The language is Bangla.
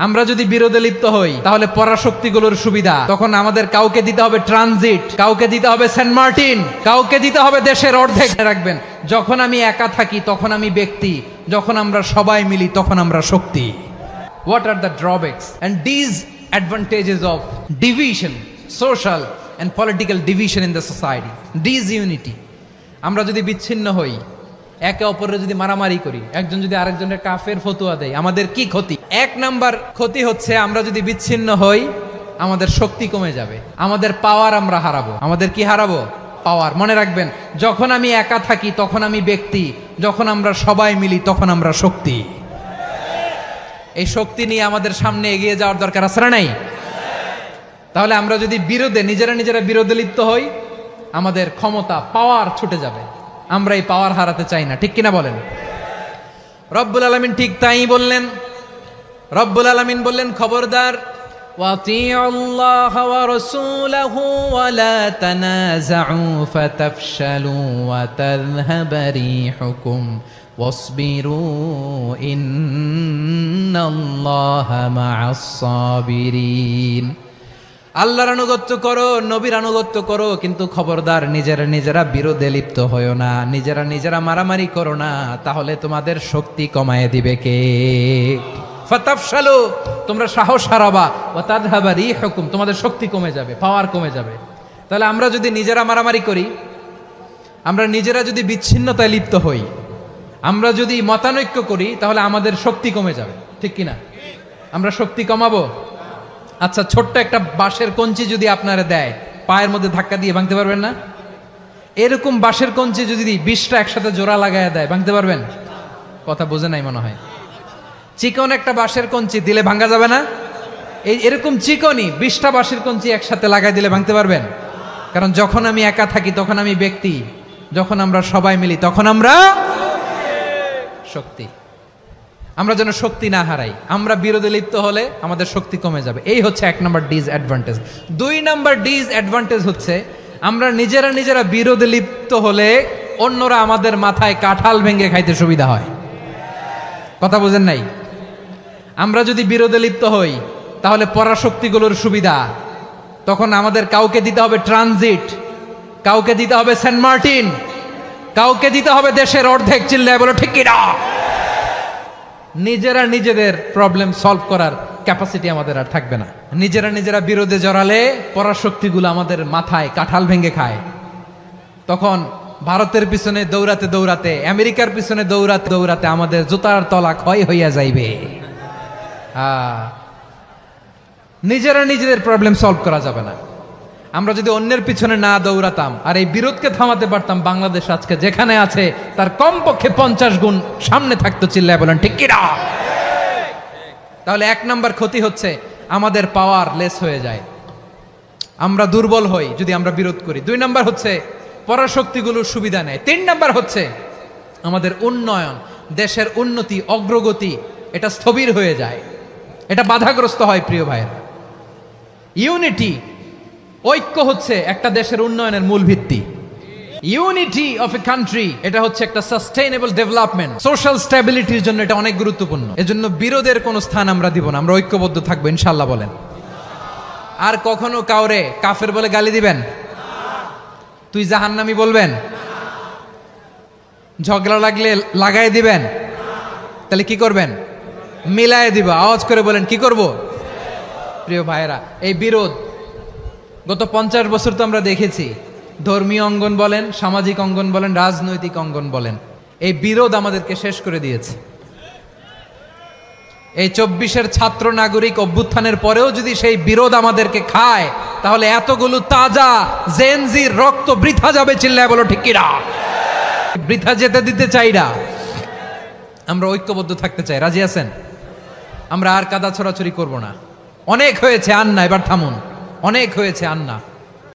আমরা যদি বিরোধে লিপ্ত হই তাহলে পরাশক্তিগুলোর সুবিধা তখন আমাদের কাউকে দিতে হবে ট্রানজিট, কাউকে দিতে হবে সেন্ট মার্টিন, কাউকে দিতে হবে দেশের অর্ধেক। রাখবেন, যখন আমি একা থাকি তখন আমি ব্যক্তি, যখন আমরা সবাই মিলি তখন আমরা শক্তি। What are the drawbacks and disadvantages of division, social and political division in the society? Disunity. আমরা যদি বিচ্ছিন্ন হই, একে অপরের যদি মারামারি করি, একজন যদি আরেকজনের কাফের ফতোয়া দেয়, আমাদের কি ক্ষতি? এক নাম্বার ক্ষতি হচ্ছে আমরা যদি বিচ্ছিন্ন হই আমাদের শক্তি কমে যাবে, আমাদের পাওয়ার আমরা হারাবো। আমাদের কি হারাবো? পাওয়ার। মনে রাখবেন, যখন আমি একা থাকি তখন আমি ব্যক্তি, যখন আমরা সবাই মিলি তখন আমরা শক্তি। এই শক্তি নিয়ে আমাদের সামনে এগিয়ে যাওয়ার দরকার আছে না নাই? তাহলে আমরা যদি নিজেরা বিরোধে লিপ্ত হই আমাদের ক্ষমতা, পাওয়ার ছুটে যাবে। আমরা এই পাওয়ার হারাতে চাই না, ঠিক কিনা বলেন? রব্বুল আলামিন ঠিক তাই বললেন। রব্বুল আলামিন বললেন, খবরদার, ওয়াতিউল্লাহ ওয়া রাসূলাহু ওয়া লা তানাযাউ ফাতাফশালু ওয়া তাযহাবা রিহুকুম ওয়াসবিরু ইন্নাল্লাহা মা'আস সাবিরিন। আল্লাহর আনুগত্য করো, নবীর আনুগত্য করো, কিন্তু খবরদার নিজেরা বিরোধে লিপ্ত হয়ো না, নিজেরা মারামারি করো না, তাহলে তোমাদের শক্তি কমায় দিবে কে? ফাতাফশালু, তোমরা সাহস হারাবা, ওয়া তাযহাবা রিহুকুম, তোমাদের শক্তি কমে যাবে, পাওয়ার কমে যাবে। তাহলে আমরা যদি নিজেরা মারামারি করি, আমরা নিজেরা যদি বিচ্ছিন্নতায় লিপ্ত হই, আমরা যদি মতানৈক্য করি, তাহলে আমাদের শক্তি কমে যাবে, ঠিক কিনা? আমরা শক্তি কমাবো। আচ্ছা, ছোট্ট একটা বাঁশের কঞ্চি যদি আপনারা দেয়, পায়ের মধ্যে ধাক্কা দিয়ে ভাঙতে পারবেন না? এরকম বাঁশের কঞ্চি যদি 20টা একসাথে জোড়া লাগায় দেয়, ভাঙতে পারবেন? কথা বোঝে নাই মনে হয়। চিকন একটা বাঁশের কঞ্চি দিলে ভাঙা যাবে না? এরকম চিকনই 20টা বাঁশের কঞ্চি একসাথে লাগাই দিলে ভাঙতে পারবেন? কারণ যখন আমি একা থাকি তখন আমি ব্যক্তি, যখন আমরা সবাই মিলি তখন আমরা শক্তি। আমরা যেন শক্তি না হারাই। আমরা বিরোধে লিপ্ত হলে আমাদের শক্তি কমে যাবে। এই হচ্ছে 1 নম্বর ডিসঅ্যাডভান্টেজ। 2 নম্বর ডিসঅ্যাডভান্টেজ হচ্ছে আমরা নিজেরা বিরোধে লিপ্ত হলে অন্যরা আমাদের মাথায় কাঁঠাল ভেঙে খাইতে সুবিধা হয়। কথা বোঝেন নাই? আমরা যদি বিরোধে লিপ্ত হই তাহলে পরাশক্তিগুলোর সুবিধা তখন আমাদের কাউকে দিতে হবে ট্রানজিট, কাউকে দিতে হবে সেন্ট মার্টিন, কাউকে দিতে হবে দেশের অর্ধেক। চিল্লায় বলো ঠিক কিনা? নিজেদের প্রবলেম সলভ করার ক্যাপাসিটি আমাদের আর থাকবে না। নিজেরা বিরোধে জড়ালে পরাশক্তিগুলো আমাদের মাথায় কাঁঠাল ভেঙে খায়। তখন ভারতের পিছনে দৌড়াতে, আমেরিকার পিছনে দৌড়াতে আমাদের জুতার তলা ক্ষয় হইয়া যাইবে। নিজেদের প্রবলেম সলভ করা যাবে না। আমরা যদি অন্যের পিছনে না দৌড়াতাম আর এই বিরোধকে থামাতে পারতাম, বাংলাদেশ আজকে যেখানে আছে তার কমপক্ষে 50 গুণ সামনে থাকতো। চিল্লায় বলেন ঠিক কিনা? তাহলে 1 নাম্বার ক্ষতি হচ্ছে আমাদের পাওয়ার লেস হয়ে যায়, আমরা দুর্বল হই যদি আমরা বিরোধ করি। 2 নাম্বার হচ্ছে পরাশক্তিগুলোর সুবিধা নেয়। 3 নাম্বার হচ্ছে আমাদের উন্নয়ন, দেশের উন্নতি, অগ্রগতি, এটা স্থবির হয়ে যায়, এটা বাধাগ্রস্ত হয়। প্রিয় ভাইয়েরা, ইউনিটি, ঐক্য হচ্ছে একটা দেশের উন্নয়নের মূল ভিত্তি। ইউনিটি অফ এ কান্ট্রি, এটা হচ্ছে একটা সাস্টেইনেবল ডেভেলপমেন্ট, সোশ্যাল স্ট্যাবিলিটির জন্য এটা অনেক গুরুত্বপূর্ণ। এজন্য বিরোধের কোনো স্থান আমরা দিব না, আমরা ঐক্যবদ্ধ থাকবো ইনশাআল্লাহ। বলেন, আর কখনো কাউরে কাফের বলে গালি দিবেন? তুই জাহান্নামী বলবেন? ঝগড়া লাগলে লাগাই দিবেন? তাহলে কি করবেন? মিলায় দিব। আওয়াজ করে বলেন, কি করব? প্রিয় ভাইয়েরা, এই বিরোধ গত 50 বছর তো আমরা দেখেছি, ধর্মীয় অঙ্গন বলেন, সামাজিক অঙ্গন বলেন, রাজনৈতিক অঙ্গন বলেন, এই বিরোধ আমাদেরকে শেষ করে দিয়েছে। এই 24-এর ছাত্র নাগরিক অভ্যুত্থানের পরেও যদি সেই বিরোধ আমাদেরকে খায়, তাহলে এতগুলো তাজা জেনজির রক্ত বৃথা যাবে। চিল্লায় বলো ঠিক কিনা? বৃথা যেতে দিতে চাই না, আমরা ঐক্যবদ্ধ থাকতে চাই। রাজি আছেন? আমরা আর কাদা ছড়াছড়ি করব না। অনেক হয়েছে, আন্না, এবার থামুন। অনেক হয়েছে, আন্না।